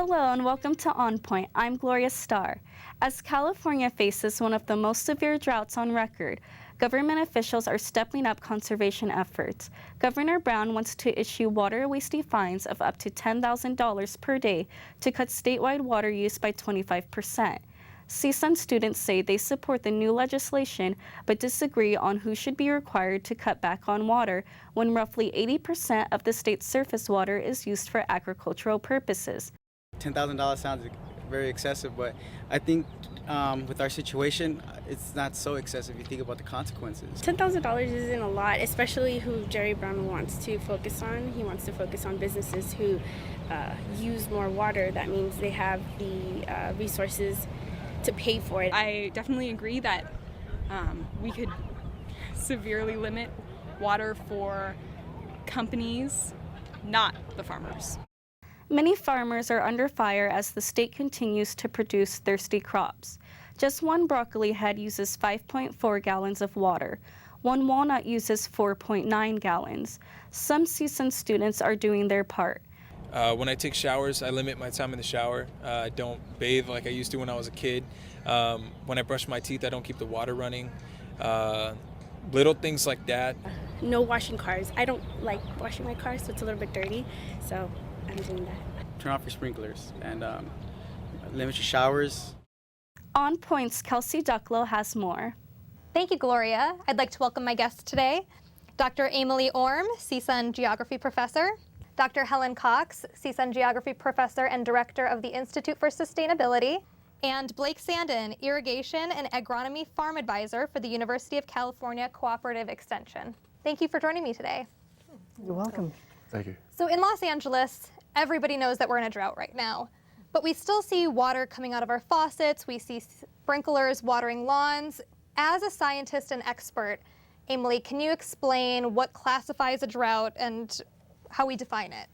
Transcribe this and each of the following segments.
Hello and welcome to On Point. I'm Gloria Starr. As California faces one of the most severe droughts on record, government officials are stepping up conservation efforts. Governor Brown wants to issue water wasting fines of up to $10,000 per day to cut statewide water use by 25%. CSUN students say they support the new legislation but disagree on who should be required to cut back on water when roughly 80% of the state's surface water is used for agricultural purposes. $10,000 sounds very excessive, but I think with our situation, it's not so excessive if you think about the consequences. $10,000 isn't a lot, especially who Jerry Brown wants to focus on. He wants to focus on businesses who use more water. That means they have the resources to pay for it. I definitely agree that we could severely limit water for companies, not the farmers. Many farmers are under fire as the state continues to produce thirsty crops. Just one broccoli head uses 5.4 gallons of water. One walnut uses 4.9 gallons. Some CSUN students are doing their part. When I take showers, I limit my time in the shower. I don't bathe like I used to when I was a kid. When I brush my teeth, I don't keep the water running. Little things like that. No washing cars. I don't like washing my car, so it's a little bit dirty, so I'm doing that. Turn off your sprinklers and limit your showers. On Point's Kelsey Ducklow has more. Thank you, Gloria. I'd like to welcome my guests today, Dr. Amalie Orme, CSUN Geography Professor, Dr. Helen Cox, CSUN Geography Professor and Director of the Institute for Sustainability, and Blake Sanden, Irrigation and Agronomy Farm Advisor for the University of California Cooperative Extension. Thank you for joining me today. You're welcome. Thank you. So in Los Angeles, everybody knows that we're in a drought right now, but we still see water coming out of our faucets. We see sprinklers watering lawns. As a scientist and expert, Amalie, can you explain what classifies a drought and how we define it?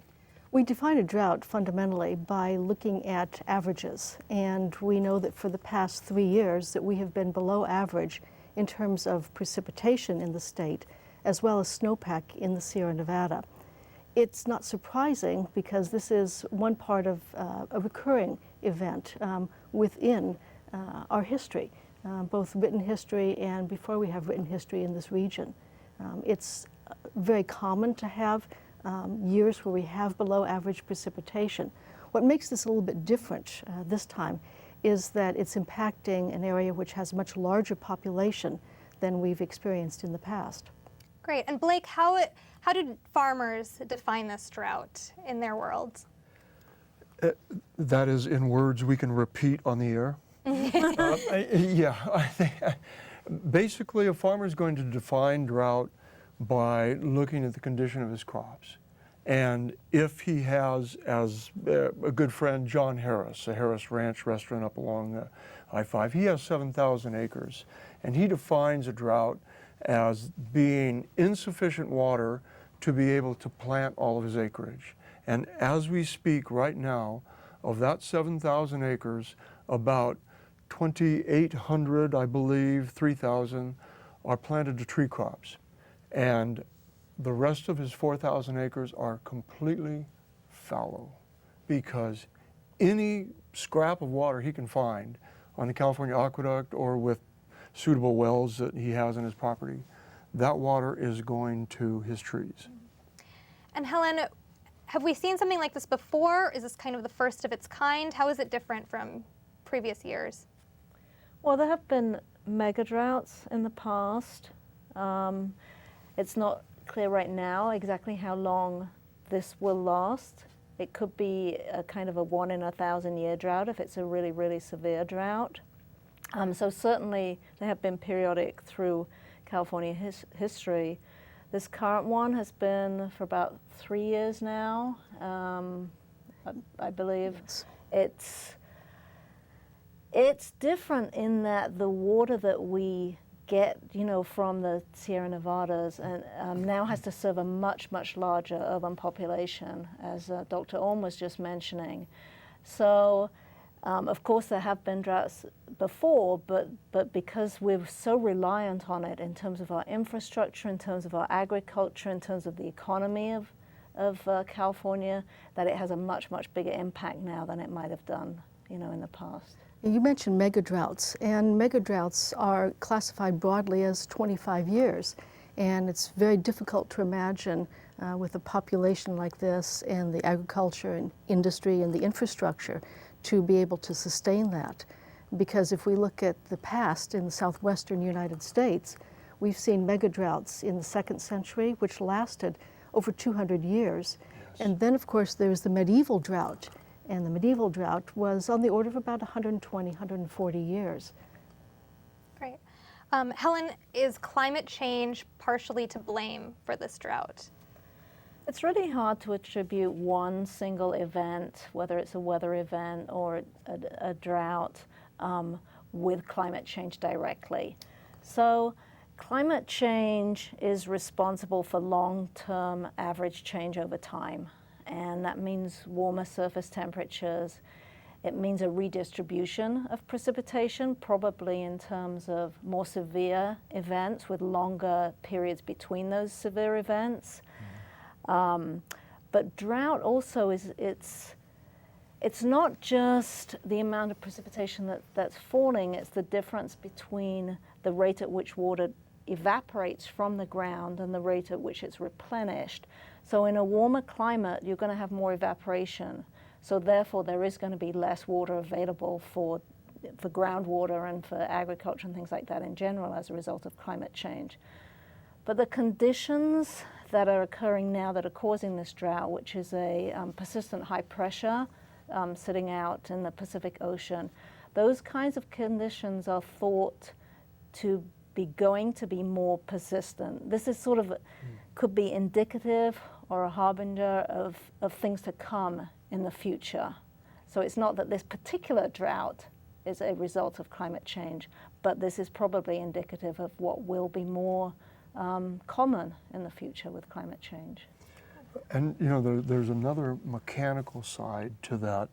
We define a drought fundamentally by looking at averages, and we know that for the past 3 years that we have been below average in terms of precipitation in the state, as well as snowpack in the Sierra Nevada. It's not surprising because this is one part of a recurring event within our history, both written history and before we have written history in this region. It's very common to have years where we have below average precipitation. What makes this a little bit different this time is that it's impacting an area which has a much larger population than we've experienced in the past. Great. And Blake, how did farmers define this drought in their worlds? That is in words we can repeat on the air. I think basically a farmer is going to define drought by looking at the condition of his crops. And if he has, as a good friend, John Harris, a Harris Ranch restaurant up along I-5, he has 7,000 acres. And he defines a drought as being insufficient water to be able to plant all of his acreage. And as we speak right now, of that 7,000 acres, about 2,800, I believe, 3,000 are planted to tree crops. And the rest of his 4,000 acres are completely fallow because any scrap of water he can find on the California aqueduct or with suitable wells that he has in his property, that water is going to his trees. And Helen, have we seen something like this before? Is this kind of the first of its kind? How is it different from previous years? Well, there have been mega droughts in the past. It's not clear right now exactly how long this will last. It could be a kind of a 1 in 1,000 year drought if it's a really, really severe drought. So certainly there have been periodic through California history. This current one has been for about 3 years now, I believe. Yes. It's different in that the water that we get, from the Sierra Nevadas and now has to serve a much, much larger urban population, as Dr. Orme was just mentioning. So, of course, there have been droughts before, but because we're so reliant on it in terms of our infrastructure, in terms of our agriculture, in terms of the economy of of California, that it has a much, much bigger impact now than it might have done, you know, in the past. You mentioned megadroughts, and megadroughts are classified broadly as 25 years. And it's very difficult to imagine with a population like this and the agriculture and industry and the infrastructure to be able to sustain that. Because if we look at the past in the southwestern United States, we've seen megadroughts in the 2nd century, which lasted over 200 years. Yes. And then, of course, there's the medieval drought. And the medieval drought was on the order of about 120, 140 years. Great. Helen, is climate change partially to blame for this drought? It's really hard to attribute one single event, whether it's a weather event or a drought, with climate change directly. So climate change is responsible for long-term average change over time. And that means warmer surface temperatures. It means a redistribution of precipitation, probably in terms of more severe events with longer periods between those severe events. But drought also it's not just the amount of precipitation that's falling, it's the difference between the rate at which water evaporates from the ground and the rate at which it's replenished. So in a warmer climate, you're going to have more evaporation. So therefore, there is going to be less water available for groundwater and for agriculture and things like that in general as a result of climate change. But the conditions that are occurring now that are causing this drought, which is a persistent high pressure sitting out in the Pacific Ocean, those kinds of conditions are thought to be going to be more persistent. This is sort of, could be indicative or a harbinger of things to come in the future. So it's not that this particular drought is a result of climate change, but this is probably indicative of what will be more common in the future with climate change. And you know, there's another mechanical side to that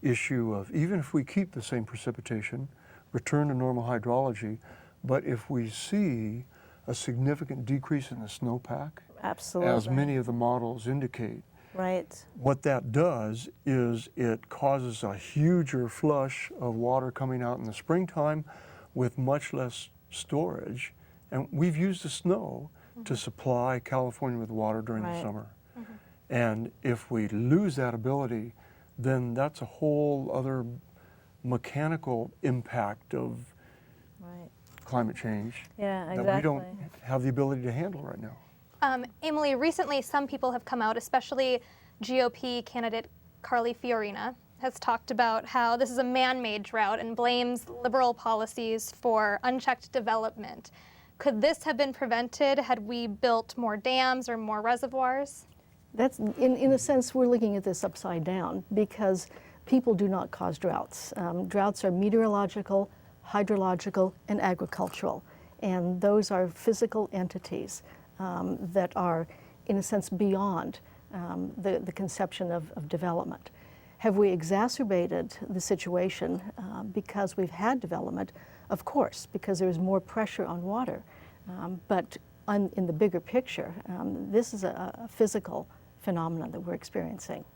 issue of even if we keep the same precipitation, return to normal hydrology, but if we see a significant decrease in the snowpack, absolutely, as many of the models indicate, right, what that does is it causes a huger flush of water coming out in the springtime with much less storage. And we've used the snow to supply California with water during the summer. And if we lose that ability, then that's a whole other mechanical impact of climate change that we don't have the ability to handle right now. Amalie, recently some people have come out, especially GOP candidate Carly Fiorina, has talked about how this is a man-made drought and blames liberal policies for unchecked development. Could this have been prevented had we built more dams or more reservoirs? That's, in a sense, we're looking at this upside down because people do not cause droughts. Droughts are meteorological, hydrological, and agricultural. And those are physical entities that are, in a sense, beyond the conception of development. Have we exacerbated the situation because we've had development? Of course, because there is more pressure on water. But in the bigger picture, this is a physical phenomenon that we're experiencing.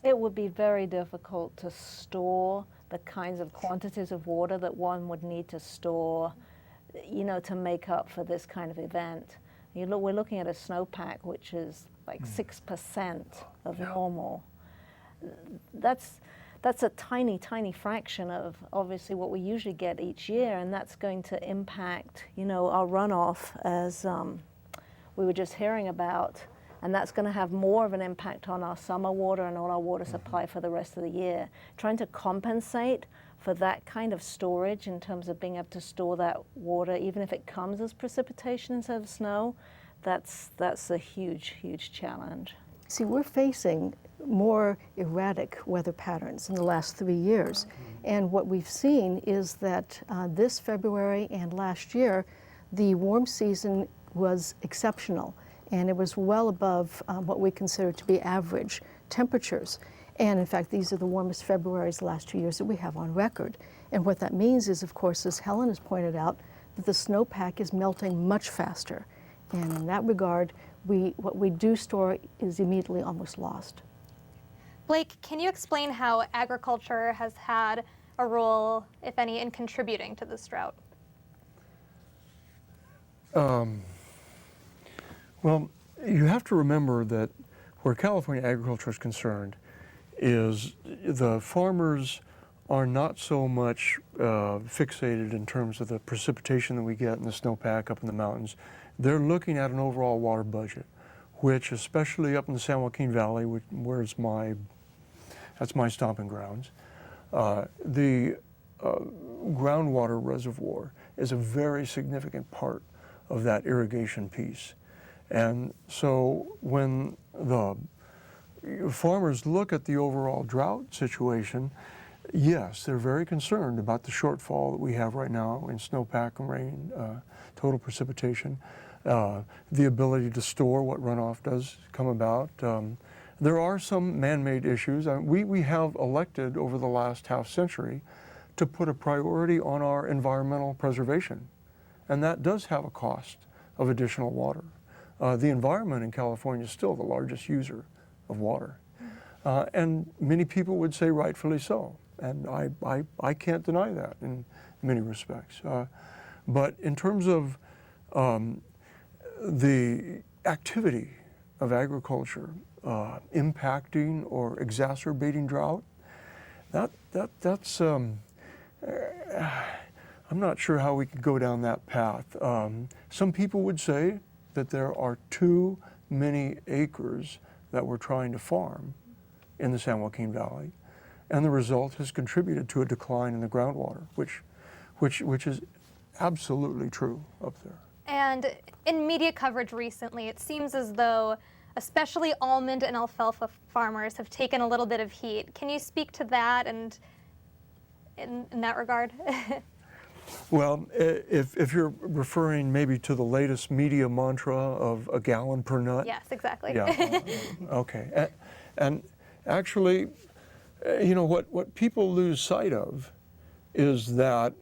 It would be very difficult to store the kinds of quantities of water that one would need to store, you know, to make up for this kind of event. We're looking at a snowpack which is like 6% of normal. That's a tiny, tiny fraction of obviously what we usually get each year, and that's going to impact, you know, our runoff as we were just hearing about, and that's going to have more of an impact on our summer water and on our water supply for the rest of the year. Trying to compensate for that kind of storage in terms of being able to store that water, even if it comes as precipitation instead of snow, that's a huge, huge challenge. See, we're facing more erratic weather patterns in the last 3 years. And what we've seen is that this February and last year, the warm season was exceptional. And it was well above what we consider to be average temperatures. And in fact, these are the warmest Februarys the last 2 years that we have on record. And what that means is, of course, as Helen has pointed out, that the snowpack is melting much faster. And in that regard, what we do store is immediately almost lost. Blake, can you explain how agriculture has had a role, if any, in contributing to this drought? Well, you have to remember that where California agriculture is concerned is the farmers are not so much fixated in terms of the precipitation that we get in the snowpack up in the mountains. They're looking at an overall water budget, which especially up in the San Joaquin Valley, that's my stomping grounds, the groundwater reservoir is a very significant part of that irrigation piece. And so when the farmers look at the overall drought situation, yes, they're very concerned about the shortfall that we have right now in snowpack and rain, total precipitation, the ability to store what runoff does come about. There are some man-made issues. We have elected over the last half century to put a priority on our environmental preservation, and that does have a cost of additional water. The environment in California is still the largest user of water, and many people would say rightfully so, and I can't deny that in many respects. But in terms of the activity of agriculture impacting or exacerbating drought, that's I'm not sure how we could go down that path. Some people would say that there are too many acres that we're trying to farm in the San Joaquin Valley, and the result has contributed to a decline in the groundwater, which is absolutely true up there. And in media coverage recently, it seems as though especially almond and alfalfa farmers have taken a little bit of heat. Can you speak to that and in that regard? Well, if you're referring maybe to the latest media mantra of a gallon per nut. Yes, exactly. Yeah, okay. And actually, you know, what people lose sight of is that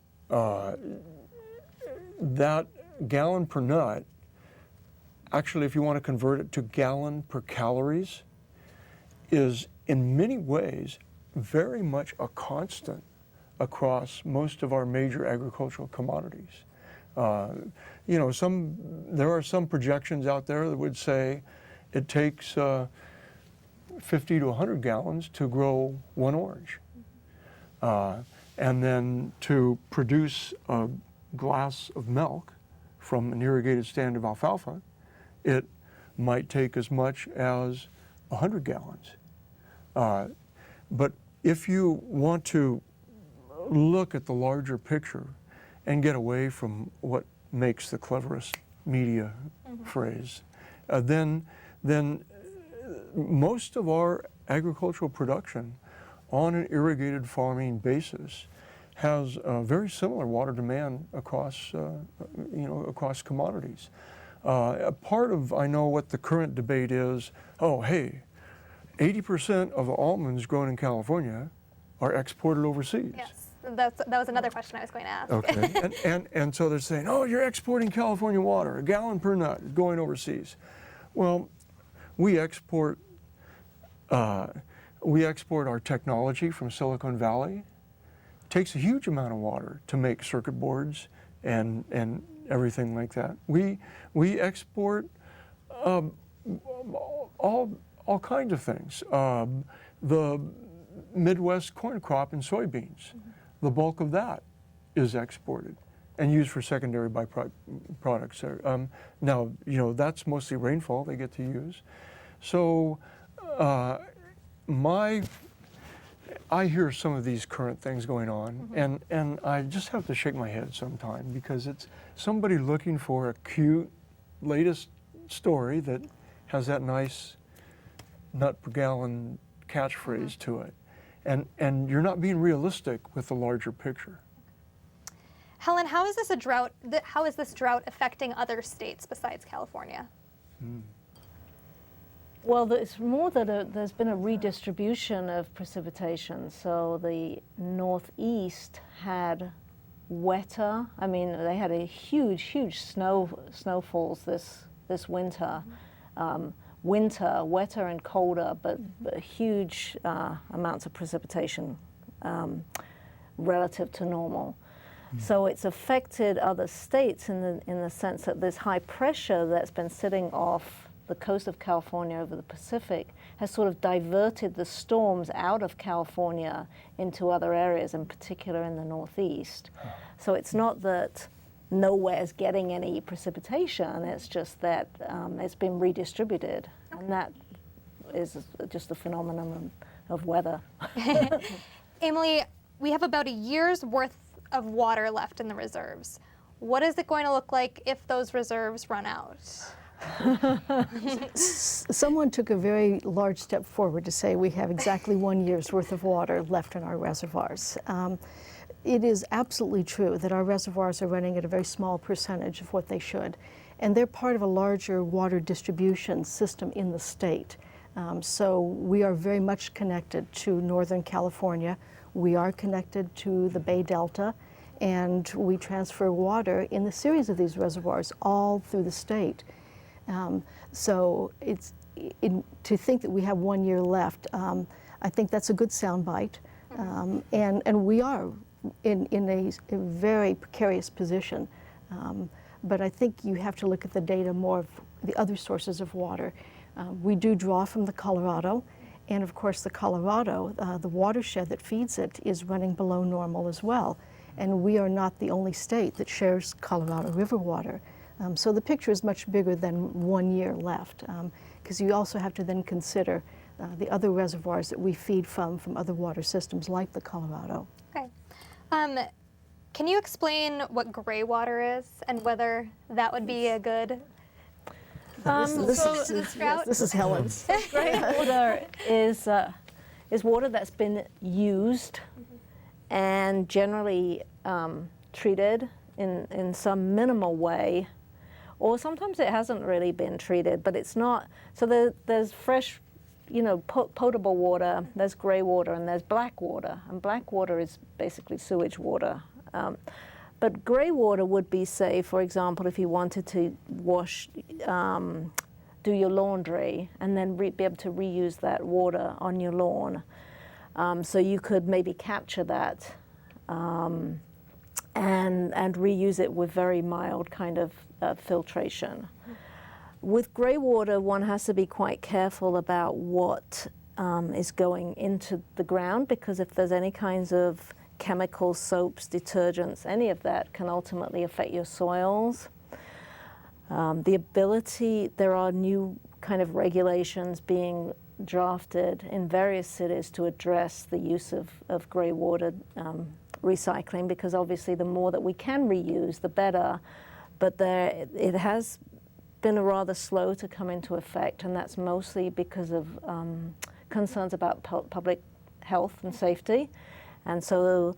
that gallon per nut, actually, if you want to convert it to gallon per calories, is in many ways very much a constant across most of our major agricultural commodities. You know, there are some projections out there that would say it takes 50 to 100 gallons to grow one orange. And then to produce a glass of milk from an irrigated stand of alfalfa, it might take as much as 100 gallons. But if you want to look at the larger picture and get away from what makes the cleverest media phrase, then most of our agricultural production on an irrigated farming basis has a very similar water demand across, across commodities. A part of, I know what the current debate is, oh, hey, 80% of the almonds grown in California are exported overseas. Yes, that was another question I was going to ask. Okay, and so they're saying, oh, you're exporting California water, a gallon per nut going overseas. Well, we export our technology from Silicon Valley. It takes a huge amount of water to make circuit boards and everything like that. We export all kinds of things. The Midwest corn crop and soybeans, the bulk of that is exported and used for secondary byproducts. Now, you know, that's mostly rainfall they get to use. So I hear some of these current things going on, and I just have to shake my head sometime because it's somebody looking for a cute latest story that has that nice nut per gallon catchphrase to it. And you're not being realistic with the larger picture. Helen, how is this drought affecting other states besides California? Well, it's more that there's been a redistribution of precipitation. So the Northeast had wetter. I mean, they had a huge snowfalls this winter. winter, wetter and colder, but huge amounts of precipitation relative to normal. So it's affected other states in the sense that this high pressure that's been sitting off the coast of California over the Pacific has sort of diverted the storms out of California into other areas, in particular in the Northeast. So it's not that nowhere's getting any precipitation, it's just that it's been redistributed, and that is just a phenomenon of weather. Amalie, we have about a year's worth of water left in the reserves. What is it going to look like if those reserves run out? Someone took a very large step forward to say we have exactly 1 year's worth of water left in our reservoirs. It is absolutely true that our reservoirs are running at a very small percentage of what they should, and they're part of a larger water distribution system in the state. So we are very much connected to Northern California. We are connected to the Bay Delta, and we transfer water in the series of these reservoirs all through the state. So to think that we have 1 year left, I think that's a good soundbite. And we are in a very precarious position. But I think you have to look at the data more of the other sources of water. We do draw from the Colorado, and of course the Colorado, the watershed that feeds it is running below normal as well. And we are not the only state that shares Colorado River water. So the picture is much bigger than 1 year left, because you also have to then consider the other reservoirs that we feed from other water systems like the Colorado. Okay. Can you explain what gray water is and whether that would be a good This is Helen's. Gray water is water that's been used and generally treated in some minimal way, or sometimes it hasn't really been treated, but it's not. So there's fresh, potable water, there's gray water, and there's black water. And black water is basically sewage water. But gray water would be, say, for example, if you wanted to wash, do your laundry, and then be able to reuse that water on your lawn. So you could maybe capture that and reuse it with very mild kind of filtration. With gray water, one has to be quite careful about what is going into the ground, because if there's any kinds of chemicals, soaps, detergents, any of that can ultimately affect your soils. There are new kind of regulations being drafted in various cities to address the use of gray water recycling, because obviously the more that we can reuse, the better. But it has been rather slow to come into effect, and that's mostly because of concerns about public health and safety. And so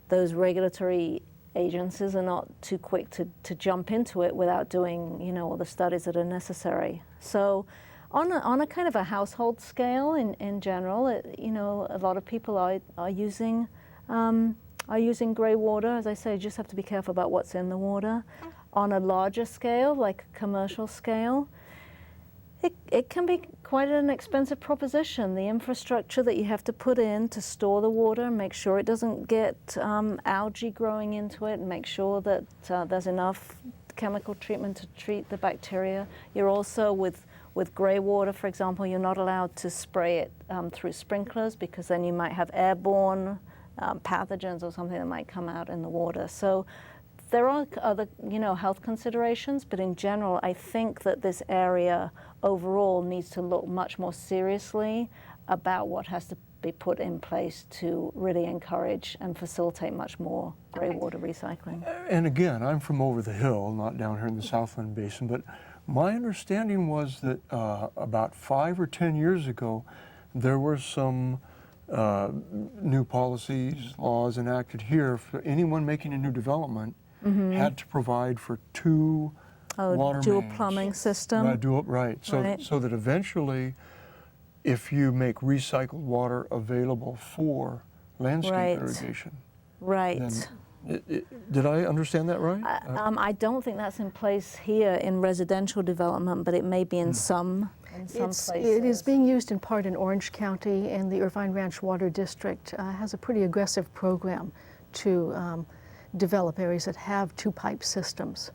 those regulatory agencies are not too quick to jump into it without doing, all the studies that are necessary. So on a kind of a household scale in general, a lot of people are using gray water. As I say, you just have to be careful about what's in the water. On a larger scale, like a commercial scale, it can be quite an expensive proposition. The infrastructure that you have to put in to store the water, make sure it doesn't get algae growing into it, and make sure that there's enough chemical treatment to treat the bacteria. You're also, with gray water, for example, you're not allowed to spray it through sprinklers, because then you might have airborne pathogens or something that might come out in the water. So there are other, health considerations, but in general, I think that this area overall needs to look much more seriously about what has to be put in place to really encourage and facilitate much more gray water recycling. And again, I'm from over the hill, not down here in the Southland Basin, but my understanding was that about 5 or 10 years ago, there were some new policies, laws enacted here for anyone making a new development had to provide for 2 water dual mains. plumbing system. Right. So that eventually, if you make recycled water available for landscape irrigation, Did I understand that right? I don't think that's in place here in residential development, but it may be in some places. It is being used in part in Orange County, and the Irvine Ranch Water District has a pretty aggressive program to develop areas that have two-pipe systems.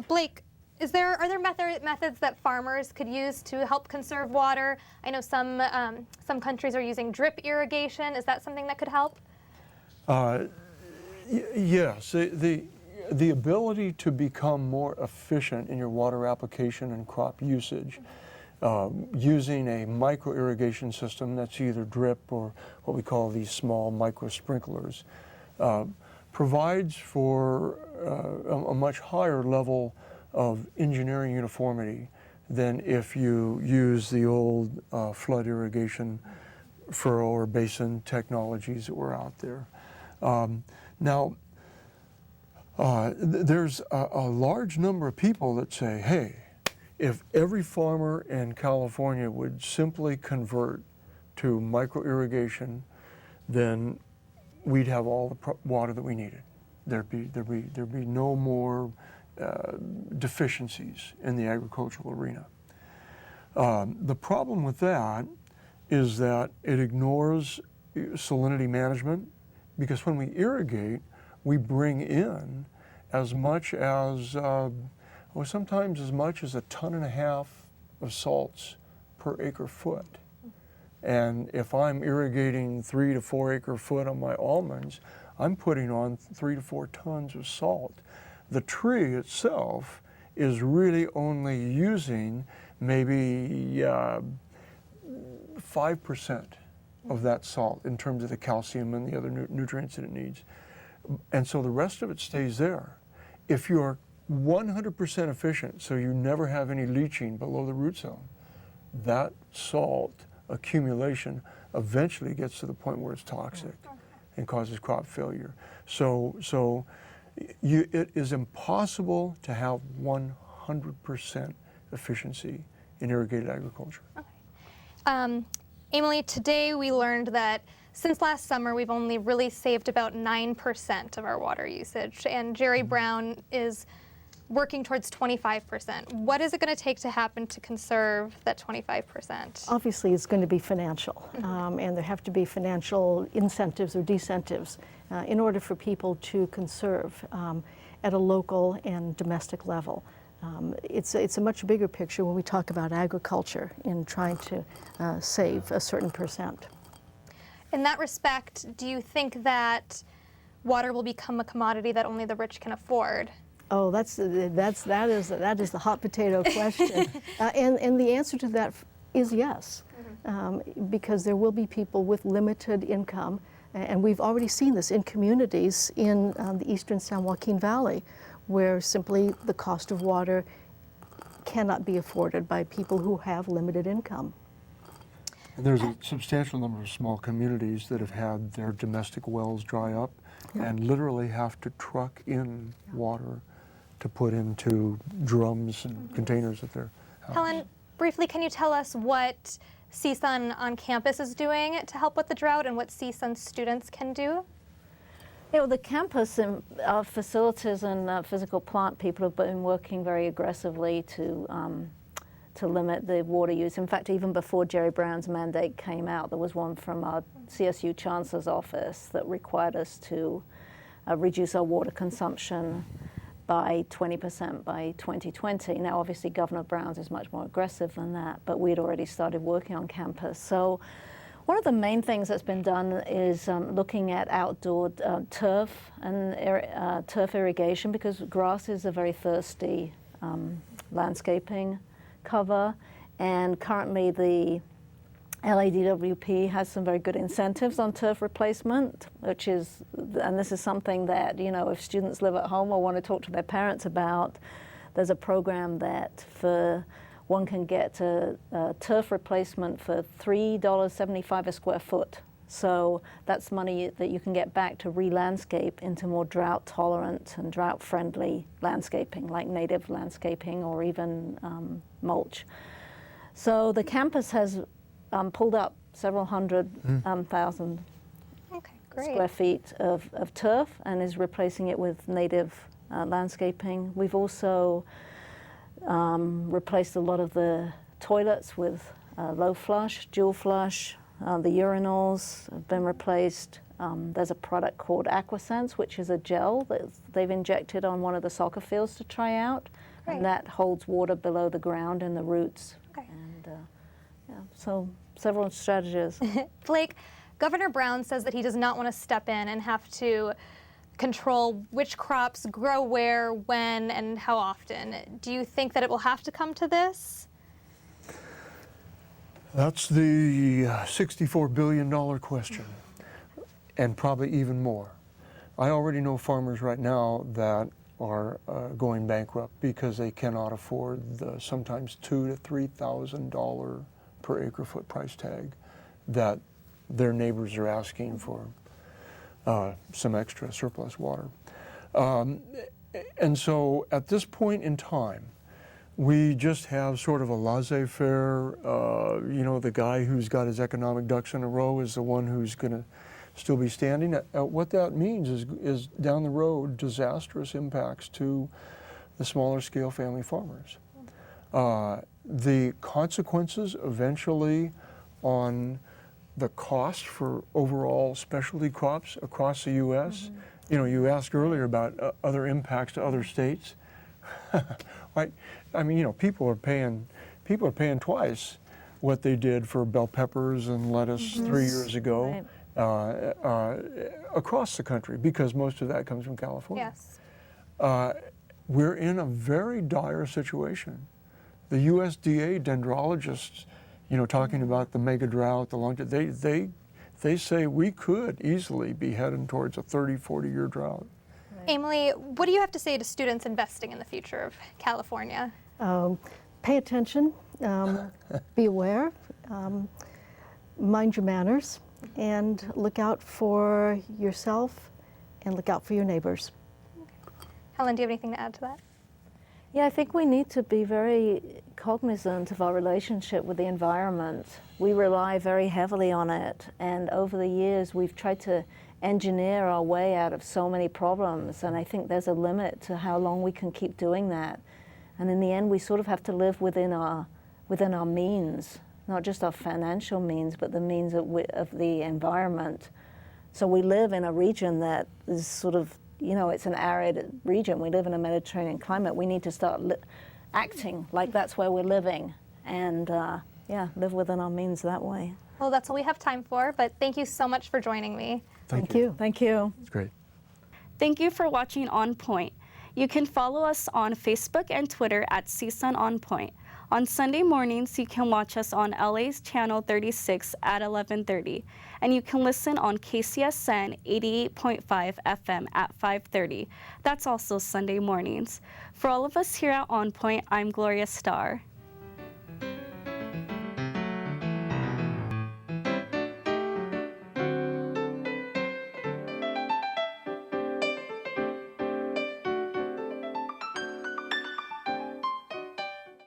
Blake, are there methods that farmers could use to help conserve water? I know some countries are using drip irrigation. Is that something that could help? Yes, the ability to become more efficient in your water application and crop usage, using a micro irrigation system that's either drip or what we call these small micro sprinklers, provides for a much higher level of engineering uniformity than if you use the old flood irrigation furrow or basin technologies that were out there. Now, there's a large number of people that say, hey, if every farmer in California would simply convert to micro irrigation, then we'd have all the water that we needed. There'd be no more deficiencies in the agricultural arena. The problem with that is that it ignores salinity management, because when we irrigate, we bring in as much as, sometimes as much as 1.5 tons of salts per acre foot. And if I'm irrigating 3 to 4 acre foot on my almonds, I'm putting on 3 to 4 tons of salt. The tree itself is really only using maybe 5% of that salt in terms of the calcium and the other nutrients that it needs. And so the rest of it stays there. If you're 100% efficient, so you never have any leaching below the root zone, that salt accumulation eventually gets to the point where it's toxic and causes crop failure. So it is impossible to have 100% efficiency in irrigated agriculture. Okay. Amalie, today we learned that since last summer we've only really saved about 9% of our water usage, and Jerry Brown is working towards 25%. What is it going to take to happen to conserve that 25%? Obviously, it's going to be financial, and there have to be financial incentives or disincentives in order for people to conserve at a local and domestic level. It's a much bigger picture when we talk about agriculture in trying to save a certain percent. In that respect, do you think that water will become a commodity that only the rich can afford? Oh, that is the hot potato question, and the answer to that is yes, because there will be people with limited income, and we've already seen this in communities in the eastern San Joaquin Valley, where simply the cost of water cannot be afforded by people who have limited income. And there's a substantial number of small communities that have had their domestic wells dry up and literally have to truck in water to put into drums and containers at their house. Helen, briefly, can you tell us what CSUN on campus is doing to help with the drought and what CSUN students can do? Yeah, well, the campus and facilities and physical plant people have been working very aggressively to limit the water use. In fact, even before Jerry Brown's mandate came out, there was one from our CSU Chancellor's office that required us to reduce our water consumption by 20% by 2020. Now, obviously, Governor Brown's is much more aggressive than that, but we'd already started working on campus. So one of the main things that's been done is looking at outdoor turf and turf irrigation, because grass is a very thirsty landscaping cover, and currently the LADWP has some very good incentives on turf replacement, which is, and this is something that, you know, if students live at home or want to talk to their parents about, there's a program that one can get a turf replacement for $3.75 a square foot. So that's money that you can get back to re-landscape into more drought-tolerant and drought-friendly landscaping, like native landscaping or even mulch. So the campus has pulled up several hundred thousand. Okay, square feet of turf and is replacing it with native landscaping. We've also replaced a lot of the toilets with low flush, dual flush. The urinals have been replaced. There's a product called Aquasense, which is a gel that they've injected on one of the soccer fields to try out. Great. And that holds water below the ground in the roots. Okay. And yeah, so several strategies. Blake, Governor Brown says that he does not want to step in and have to control which crops grow where, when, and how often. Do you think that it will have to come to this? That's the $64 billion question, and probably even more. I already know farmers right now that are going bankrupt because they cannot afford the sometimes $2,000 to $3,000 per acre foot price tag that their neighbors are asking for some extra surplus water. And so at this point in time, we just have sort of a laissez-faire, you know, the guy who's got his economic ducks in a row is the one who's going to still be standing. What that means is down the road disastrous impacts to the smaller scale family farmers. The consequences eventually on the cost for overall specialty crops across the U.S. You know, you asked earlier about other impacts to other states. Right? I mean, you know, people are paying twice what they did for bell peppers and lettuce 3 years ago across the country, because most of that comes from California. Yes. We're in a very dire situation. The USDA dendrologists, you know, talking about the mega drought, the long, they say we could easily be heading towards a 30, 40-year drought. Amalie, what do you have to say to students investing in the future of California? Pay attention, be aware, mind your manners, and look out for yourself and look out for your neighbors. Helen, do you have anything to add to that? Yeah, I think we need to be very cognizant of our relationship with the environment. We rely very heavily on it, and over the years we've tried to engineer our way out of so many problems, and I think there's a limit to how long we can keep doing that. And in the end, we sort of have to live within our means, not just our financial means, but the means of the environment. So we live in a region that is sort of, you know, it's an arid region. We live in a Mediterranean climate. We need to start acting like that's where we're living, and yeah, live within our means that way. Well, that's all we have time for, but thank you so much for joining me. Thank you. Thank you. It's great. Thank you for watching On Point. You can follow us on Facebook and Twitter at CSUN On Point. On Sunday mornings, you can watch us on LA's Channel 36 at 11:30, and you can listen on KCSN 88.5 FM at 5:30. That's also Sunday mornings. For all of us here at On Point, I'm Gloria Starr.